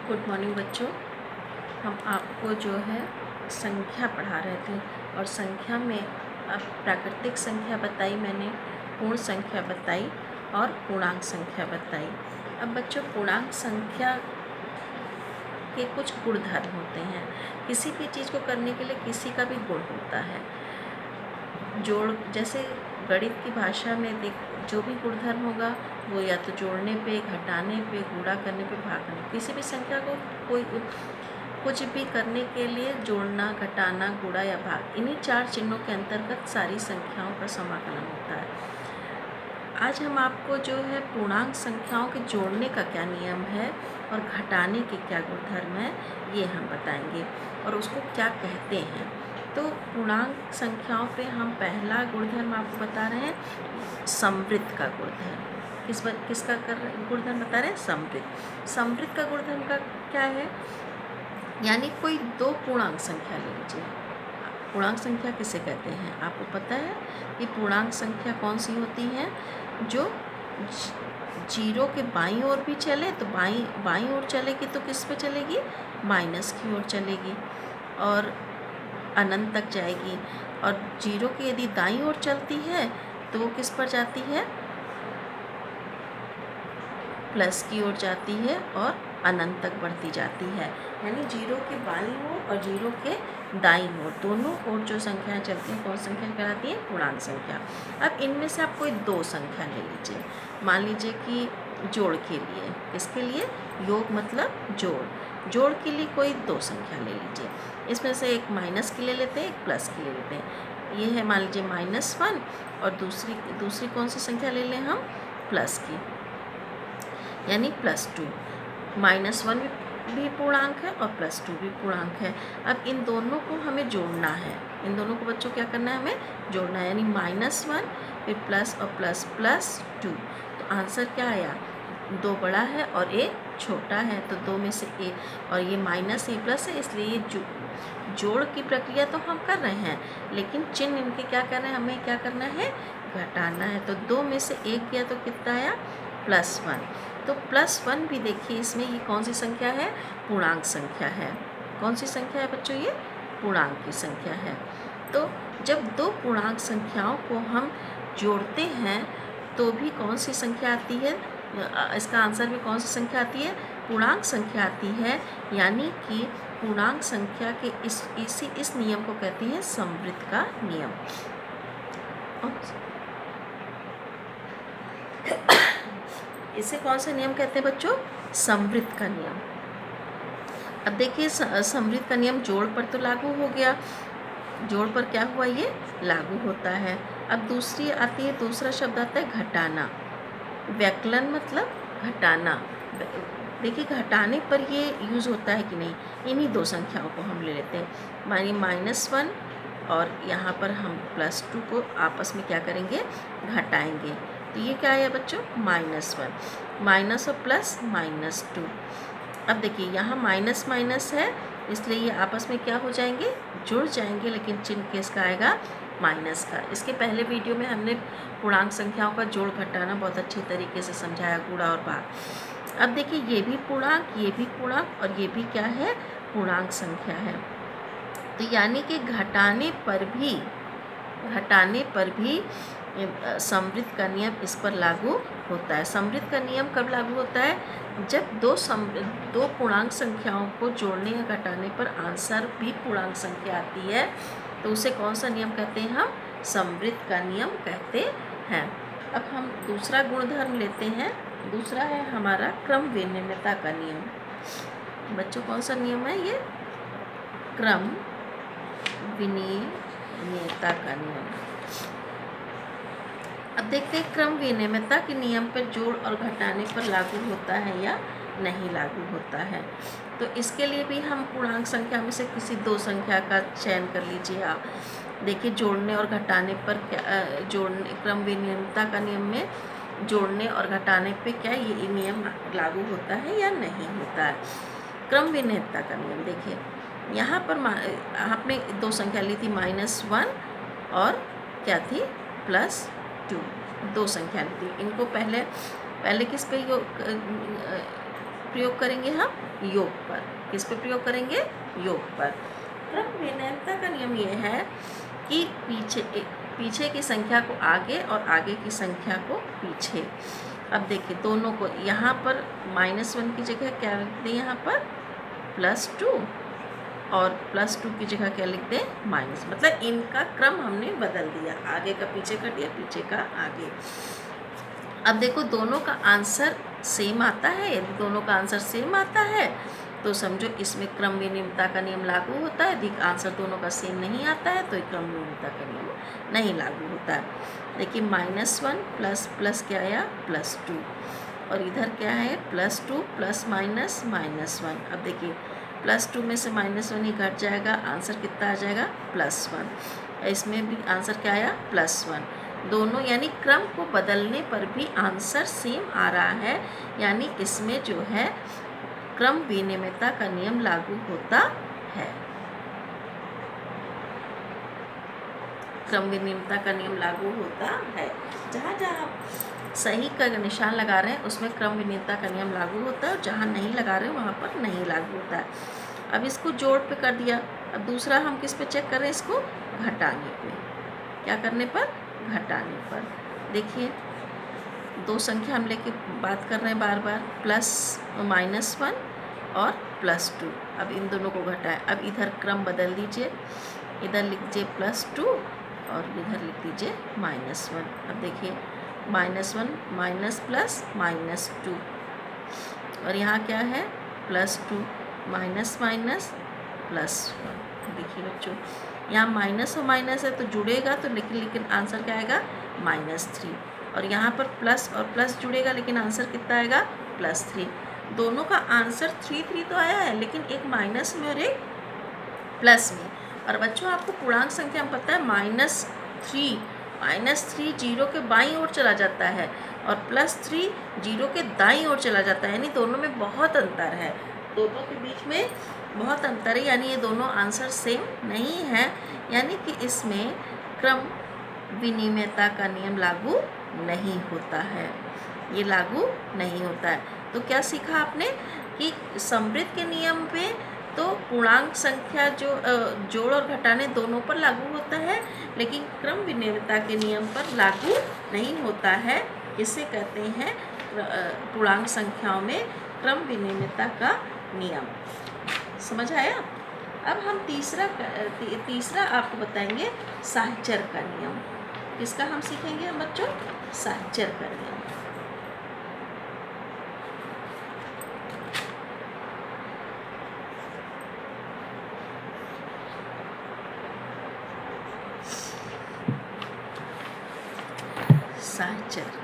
Good morning बच्चों। हम आपको जो है संख्या पढ़ा रहे थे और संख्या में अब प्राकृतिक संख्या बताई मैंने, पूर्ण संख्या बताई और पूर्णांक संख्या बताई। अब बच्चों पूर्णांक संख्या के कुछ गुणधर्म होते हैं। किसी भी चीज़ को करने के लिए किसी का भी गुण होता है। जोड़ जैसे गणित की भाषा में जो भी गुणधर्म होगा वो या तो जोड़ने पे, घटाने पे, गुणा करने पे, भाग करने, किसी भी संख्या को कुछ भी करने के लिए जोड़ना, घटाना, गुणा या भाग, इन्हीं 4 चिन्हों के अंतर्गत सारी संख्याओं का समाकलन होता है। आज हम आपको जो है पूर्णांक संख्याओं के जोड़ने का क्या नियम है और घटाने के क्या गुणधर्म है ये हम बताएंगे और उसको क्या कहते हैं। तो पूर्णांक संख्याओं पे हम पहला गुणधर्म आपको बता रहे हैं, समवृत्त का गुणधर्म। किसका गुणधर्म बता रहे हैं? समवृत्त। समवृत्त का गुणधर्म का क्या है? यानी कोई दो पूर्णांक संख्या ले लीजिए। पूर्णांक संख्या किसे कहते हैं आपको पता है कि पूर्णांक संख्या कौन सी होती है? जो जीरो के बाईं ओर भी चले तो बाईं ओर चलेगी तो किस पे चलेगी? माइनस की ओर चलेगी और अनंत तक जाएगी। और जीरो की यदि दाईं ओर चलती है तो वो किस पर जाती है? प्लस की ओर जाती है और अनंत तक बढ़ती जाती है। यानी जीरो के बाईं ओर और जीरो के दाईं ओर, दोनों ओर जो संख्याएं चलती हैं कौन संख्या कहलाती है? पूर्णांक संख्या। अब इनमें से आप कोई दो संख्या ले लीजिए। मान लीजिए कि जोड़ के लिए, किसके लिए? योग मतलब जोड़ के लिए कोई दो संख्या ले लीजिए। इसमें से एक माइनस की ले लेते हैं, एक प्लस की ले लेते हैं। ये है मान लीजिए -1 और दूसरी कौन सी संख्या ले लें हम? प्लस की, यानी +2। -1 भी पूर्णांक है और +2 भी पूर्णांक है। अब इन दोनों को हमें जोड़ना है। इन दोनों को बच्चों क्या करना है? हमें जोड़ना है। यानी -1 फिर प्लस और प्लस +2। तो आंसर क्या आया? 2 बड़ा है और ए छोटा है, तो 2 में से ए, और ये -a+ है, इसलिए ये जोड़ की प्रक्रिया तो हम कर रहे हैं लेकिन चिन्ह इनके क्या कर रहे हैं? हमें क्या करना है? घटाना है। तो 2 में से 1 किया तो कितना आया? +1। तो +1 भी देखिए इसमें ये कौन सी संख्या है? पूर्णांक संख्या है। कौन सी संख्या है बच्चों? ये पूर्णांक की संख्या है। तो जब दो पूर्णांक संख्याओं को हम जोड़ते हैं तो भी कौन सी संख्या आती है? इसका आंसर भी कौन सी संख्या आती है? पूर्णांक संख्या आती है। यानी कि पूर्णांक संख्या के इस नियम को कहते हैं समवृत्त का नियम। इसे कौन सा नियम कहते हैं बच्चों? समवृत्त का नियम। अब देखिए समवृत्त का नियम जोड़ पर तो लागू हो गया, जोड़ पर क्या हुआ? ये लागू होता है। अब दूसरी आती है, दूसरा शब्द आता है घटाना। व्यकलन मतलब घटाना। देखिए घटाने पर ये यूज़ होता है कि नहीं, इन्हीं दो संख्याओं को हम ले लेते हैं। मानिए -1 और यहाँ पर हम +2 को आपस में क्या करेंगे? घटाएंगे। तो ये क्या है बच्चों? -1, माइनस और प्लस -2। अब देखिए यहाँ माइनस माइनस है इसलिए ये आपस में क्या हो जाएंगे? जुड़ जाएंगे, लेकिन चिन्ह किसका आएगा? माइनस का। इसके पहले वीडियो में हमने पूर्णांक संख्याओं का जोड़ घटाना बहुत अच्छे तरीके से समझाया, गुणा और भाग। अब देखिए ये भी पूर्णांक, ये भी पूर्णांक और ये भी क्या है? पूर्णांक संख्या है। तो यानी कि घटाने पर भी समवृत्त का नियम इस पर लागू होता है। समवृत्त का नियम कब लागू होता है? जब दो पूर्णांक संख्याओं को जोड़ने या घटाने पर आंसर भी पूर्णांक संख्या आती है तो उसे कौन सा नियम कहते हैं हम? समवृत्त का नियम कहते हैं। अब हम दूसरा गुणधर्म लेते हैं। दूसरा है हमारा क्रम विनिमयता का नियम। बच्चों कौन सा नियम है ये? क्रम विनिमयता का नियम। अब देखते हैं क्रम विनिमयता के नियम पर जोड़ और घटाने पर लागू होता है या नहीं लागू होता है। तो इसके लिए भी हम पूर्णांक संख्या में से किसी दो संख्या का चयन कर लीजिए आप। देखिए जोड़ने और घटाने पर क्रम विनिमयता का नियम में जोड़ने और घटाने पे क्या ये नियम लागू होता है या नहीं होता है? क्रम विनिमयता का नियम देखिए, यहाँ पर आपने दो संख्या ली थी -1 और क्या थी? +2। दो संख्या ली थी। इनको पहले किस पे प्रयोग करेंगे हम? योग पर। किस पे प्रयोग करेंगे? योग पर। क्रम विनिमयता का नियम ये है कि पीछे की संख्या को आगे और आगे की संख्या को पीछे। अब देखिए दोनों को, यहाँ पर -1 की जगह क्या लिख दें? यहाँ पर +2 और +2 की जगह क्या लिख दें? माइनस। मतलब इनका क्रम हमने बदल दिया, आगे का पीछे कर दिया, पीछे का आगे। अब देखो दोनों का आंसर सेम आता है। यदि दोनों का आंसर सेम आता है तो समझो इसमें क्रम विनिमयता का नियम लागू होता है। यदि आंसर दोनों का सेम नहीं आता है तो क्रम विनिमयता का नियम नहीं लागू होता है। देखिए -1 प्लस क्या आया? +2, और इधर क्या है? +2 प्लस माइनस -1। अब देखिए +2 में से -1 ही घट जाएगा, आंसर कितना आ जाएगा? +1। इसमें भी आंसर क्या आया? +1। दोनों यानी क्रम को बदलने पर भी आंसर सेम आ रहा है, यानी इसमें जो है क्रम विनिमयता का नियम लागू होता है। क्रम विनिमयता का नियम लागू होता है। जहाँ जहाँ सही का निशान लगा रहे हैं उसमें क्रम विनिमयता का नियम लागू होता है, और जहाँ नहीं लगा रहे हैं वहाँ पर नहीं लागू होता है। अब इसको जोड़ पे कर दिया। अब दूसरा हम किस पे चेक कर रहे हैं? इसको घटाने पे। क्या करने पर? घटाने पर। देखिए दो संख्या हम लेके बात कर रहे हैं बार बार, +-1 और +2। अब इन दोनों को घटाएं। अब इधर क्रम बदल दीजिए, इधर लिख दीजिए +2 और इधर लिख दीजिए -1। अब देखिए -1 माइनस प्लस -2, और यहाँ क्या है? +2 माइनस माइनस +1। देखिए बच्चों यहाँ माइनस और माइनस है तो जुड़ेगा तो लेकिन आंसर क्या आएगा? -3। और यहाँ पर प्लस और प्लस जुड़ेगा लेकिन आंसर कितना आएगा? +3। दोनों का आंसर 3 तो आया है, लेकिन एक माइनस में और एक प्लस में। और बच्चों आपको पूर्णांक संख्या में पता है -3 जीरो के बाईं ओर चला जाता है और +3 जीरो के दाईं ओर चला जाता है, यानी दोनों में बहुत अंतर है। दोनों के बीच में बहुत अंतर है, यानी ये दोनों आंसर सेम नहीं है, यानी कि इसमें क्रम विनिमयता का नियम लागू नहीं होता है, ये लागू नहीं होता है। तो क्या सीखा आपने कि समवृत्त के नियम पे तो पूर्णांक संख्या जो जोड़ और घटाने दोनों पर लागू होता है, लेकिन क्रम विनिमयता के नियम पर लागू नहीं होता है। इसे कहते हैं पूर्णांक संख्याओं में क्रम विनिमयता का नियम। समझ आया? अब हम तीसरा आपको बताएंगे साहचर्य का नियम। किसका हम सीखेंगे हम बच्चों? साहचर्य का नियम। साहचर्य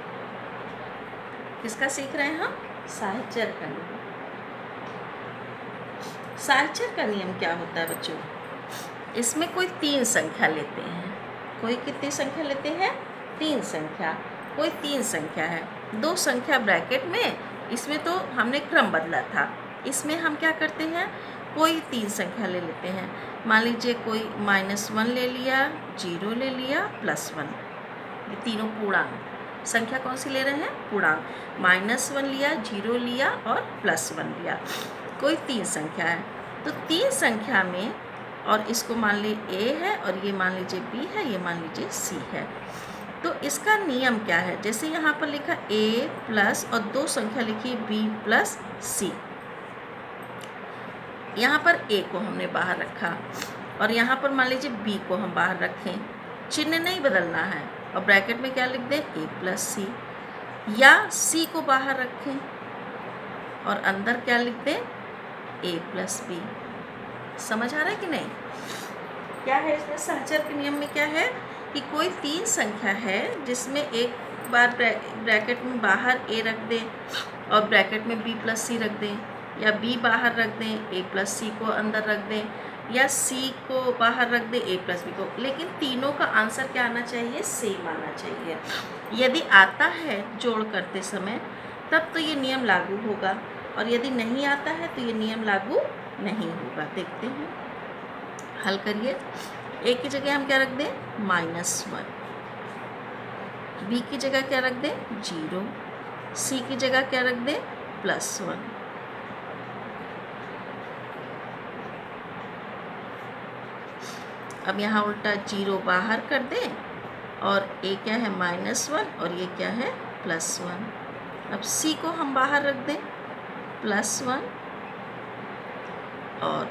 किसका सीख रहे हैं हम? साहचर्य का नियम। साहचर्य का नियम क्या होता है बच्चों? इसमें कोई 3 संख्या लेते हैं। कोई कितनी संख्या लेते हैं? 3 संख्या। कोई 3 संख्या है, 2 संख्या ब्रैकेट में, इसमें तो हमने क्रम बदला था। इसमें हम क्या करते हैं? कोई 3 संख्या ले लेते हैं। मान लीजिए कोई -1 ले लिया, 0 ले लिया, +1। ये तीनों पूर्णांक। संख्या कौन सी ले रहे हैं? पूर्णांक। -1 लिया, 0 लिया और +1 लिया। कोई 3 संख्या है, तो 3 संख्या में, और इसको मान ली A है और ये मान लीजिए B है, ये मान लीजिए C है। तो इसका नियम क्या है? जैसे यहाँ पर लिखा A प्लस और 2 संख्या लिखी B प्लस C। यहाँ पर A को हमने बाहर रखा और यहाँ पर मान लीजिए B को हम बाहर रखें, चिन्ह नहीं बदलना है, और ब्रैकेट में क्या लिख दें? A plus C। या C को बाहर रखें और अंदर क्या लिख दें? A plus B। समझ आ रहा है कि नहीं? क्या है इसमें साहचर्य के नियम में? क्या है कि कोई 3 संख्या है जिसमें एक बार ब्रैकेट में बाहर A रख दें और ब्रैकेट में B प्लस C रख दें, या B बाहर रख दें, A प्लस C को अंदर रख दें, या C को बाहर रख दें, A प्लस B को। लेकिन तीनों का आंसर क्या आना चाहिए? सेम आना चाहिए। यदि आता है जोड़ करते समय तब तो ये नियम लागू होगा, और यदि नहीं आता है तो ये नियम लागू नहीं होगा। देखते हैं, हल करिए। A की जगह हम क्या रख दें? -1। B की जगह क्या रख दें? 0। C की जगह क्या रख दें? +1। अब यहाँ उल्टा 0 बाहर कर दें और ये क्या है -1 और ये क्या है +1। अब c को हम बाहर रख दें, +1 और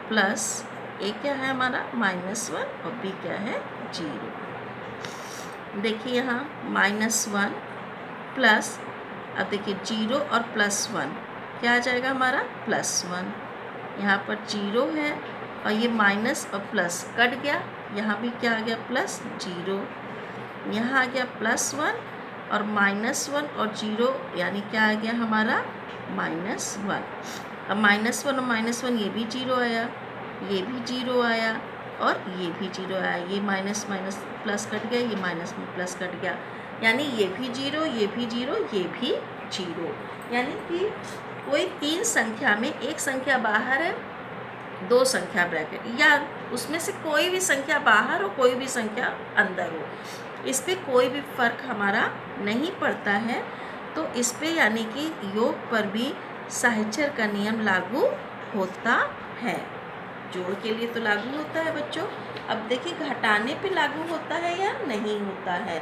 प्लस a क्या है हमारा -1 और b क्या है 0। देखिए यहाँ -1 प्लस, अब देखिए 0 और +1 क्या आ जाएगा हमारा +1। यहाँ पर 0 है और ये माइनस और प्लस कट गया, यहाँ भी क्या आ गया +0। यहाँ आ गया +1 और -1 और 0 यानी क्या आ गया हमारा -1। अब -1 और -1 ये भी 0 आया, ये भी 0 आया और ये भी 0 आया। ये माइनस माइनस प्लस कट गया, ये माइनस में प्लस कट गया, यानी ये भी 0, ये भी 0, ये भी 0। यानी कि कोई 3 संख्या में एक संख्या बाहर है, 2 संख्या ब्रैकेट, या उसमें से कोई भी संख्या बाहर हो, कोई भी संख्या अंदर हो, इस पर कोई भी फर्क हमारा नहीं पड़ता है। तो इस पे यानी कि योग पर भी साहचर्य का नियम लागू होता है। जोड़ के लिए तो लागू होता है बच्चों। अब देखिए घटाने पे लागू होता है या नहीं होता है।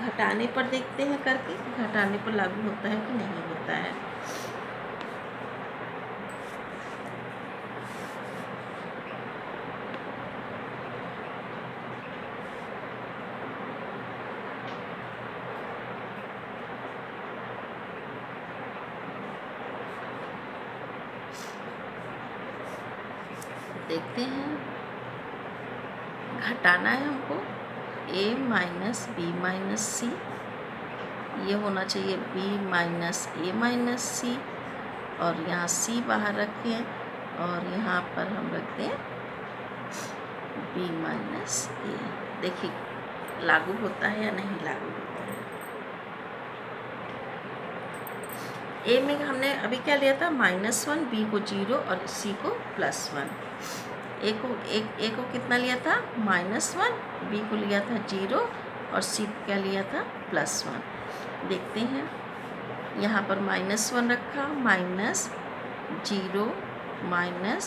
घटाने पर देखते हैं करके, घटाने पर लागू होता है कि नहीं होता है। देखते हैं, घटाना है हमको a माइनस b माइनस सी, ये होना चाहिए b माइनस a माइनस सी, और यहाँ c बाहर रखें और यहाँ पर हम रखते हैं b माइनस a। देखिए लागू होता है या नहीं लागू होता है। a में हमने अभी क्या लिया था -1, b को 0 और c को +1। ए को कितना लिया था -1, बी को लिया था 0 और सी को क्या लिया था +1। देखते हैं, यहाँ पर -1 रखा, -0 माइनस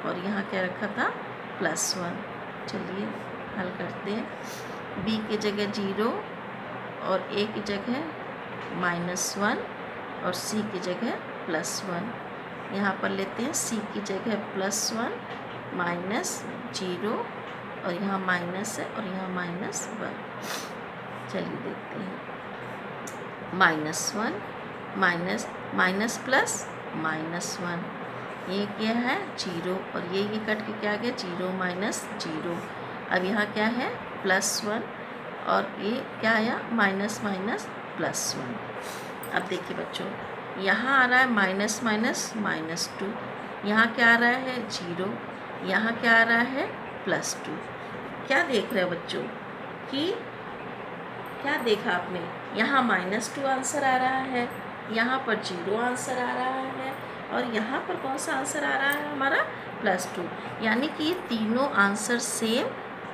और यहाँ क्या रखा था +1। चलिए हल करते हैं। बी की जगह 0 और ए की जगह -1 और सी की जगह +1। यहाँ पर लेते हैं सी की जगह +1 -0 और यहाँ माइनस है और यहाँ -1। चलिए देखते हैं, -1 माइनस प्लस -1, ये क्या है 0 और ये कट के क्या आ गया 0 -0। अब यहाँ क्या है +1 और ये क्या आया माइनस +1। अब देखिए बच्चों, यहाँ आ रहा है -2, यहाँ क्या आ रहा है 0, यहाँ क्या आ रहा है +2। क्या देख रहे हैं बच्चों कि क्या देखा आपने, यहाँ -2 आंसर आ रहा है, यहाँ पर 0 आंसर आ रहा है और यहाँ पर कौन सा आंसर आ रहा है हमारा +2। यानी कि ये तीनों आंसर सेम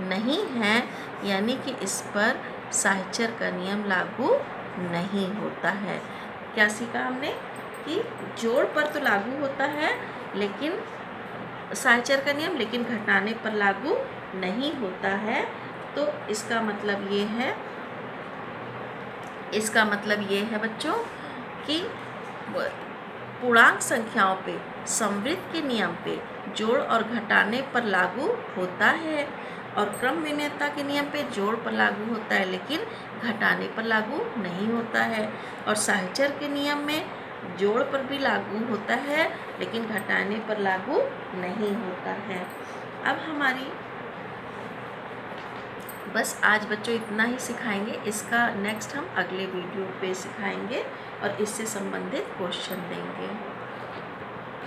नहीं है, यानी कि इस पर साहचर्य का नियम लागू नहीं होता है। क्या सीखा हमने कि जोड़ पर तो लागू होता है लेकिन साहचर्य का नियम, लेकिन घटाने पर लागू नहीं होता है। तो इसका मतलब ये है बच्चों कि पूर्णांक संख्याओं पे समवृत्त के नियम पे जोड़ और घटाने पर लागू होता है और क्रम विनिमयता के नियम पे जोड़ पर लागू होता है लेकिन घटाने पर लागू नहीं होता है। और साहचर्य के नियम में जोड़ पर भी लागू होता है लेकिन घटाने पर लागू नहीं होता है। अब हमारी बस आज बच्चों इतना ही सिखाएंगे, इसका नेक्स्ट हम अगले वीडियो पे सिखाएंगे और इससे संबंधित क्वेश्चन देंगे।